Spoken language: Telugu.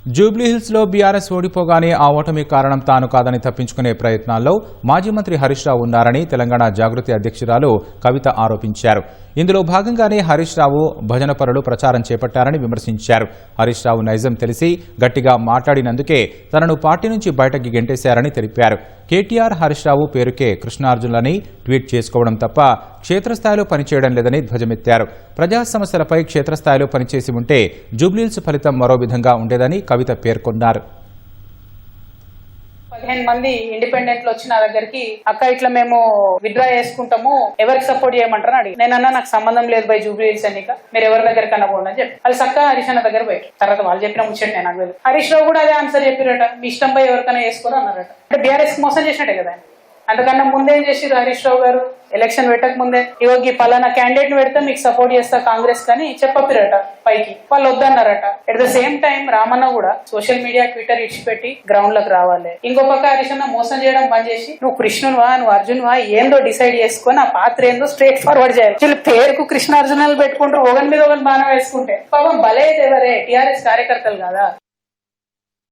జూబ్లీహిల్స్ లో బీఆర్ఎస్ ఓడిపోగానే ఆ ఓటమి కారణం తాను కాదని తప్పించుకునే ప్రయత్నాల్లో మాజీ మంత్రి హరీష్ రావు ఉన్నారని తెలంగాణ జాగృతి అధ్యక్షురాలు కవిత ఆరోపించారు. ఇందులో భాగంగానే హరీష్ రావు భజనపరులు ప్రచారం చేపట్టారని విమర్శించారు. హరీష్ రావు నైజం తెలిసి గట్టిగా మాట్లాడినందుకే తనను పార్టీ నుంచి బయటకి గెంటేశారని తెలిపారు. కేటీఆర్ హరీష్ రావు పేరుకే కృష్ణార్జునులని ట్వీట్ చేసుకోవడం తప్ప క్షేత్రస్థాయిలో పనిచేయడం లేదని ధ్వజమెత్తారు. ప్రజా సమస్యలపై క్షేత్రస్థాయిలో పనిచేసి ఉంటే జూబ్లీహిల్స్ ఫలితం మరో విధంగా ఉండేదని కవిత పేర్కొన్నారు. 15 మంది ఇండిపెండెంట్లు వచ్చి నా దగ్గరికి అక్క ఇట్లా మేము విత్డ్రా చేసుకుంటాము ఎవరికి సపోర్ట్ చేయమంటారని అడిగి నేనన్నా నాకు సంబంధం లేదు బై జూబ్లీహిల్స్ ఎన్నిక మీరు ఎవరి దగ్గరికి అనకూడదు అని చెప్పి వాళ్ళు చక్క హరీష్ అన్న దగ్గర పోయి తర్వాత వాళ్ళు చెప్పిన ముచ్చండి నేను నాకు హరీష్ రావు కూడా అదే ఆన్సర్ చెప్పిరట మీ ఇష్టం పై ఎవరికైనా వేసుకోరు అన్నారట. అంటే బీఆర్ఎస్ మోసం చేసినట్టే కదా. అంతకన్నా ముందేం చేసిరు హరీష్ రావు గారు ఎలక్షన్ పెట్టక ముందే ఇవ్వకి పలానా క్యాండిడేట్ ని పెడితే మీకు సపోర్ట్ చేస్తా కాంగ్రెస్ కానీ చెప్పపిరట పైకి వాళ్ళు వద్దన్నారట. At the same time Ramanna కూడా సోషల్ మీడియా ట్విట్టర్ ఇచ్చిపెట్టి గ్రౌండ్ లకు రావాలి. ఇంకో పక్క హరీష్ అన్న మోసం చేయడం బంద్ చేసి నువ్వు కృష్ణునివా నువ్వు అర్జున్వా ఏందో డిసైడ్ చేసుకుని ఆ పాత్ర ఏందో స్ట్రేట్ ఫార్వర్డ్ చేయాలి. వీళ్ళు పేరుకు కృష్ణార్జునాలు పెట్టుకుంటారు ఒకరి మీద ఒకరి బాణం వేసుకుంటే పాపం బలే ఎవరే టీఆర్ఎస్ కార్యకర్తలు కదా.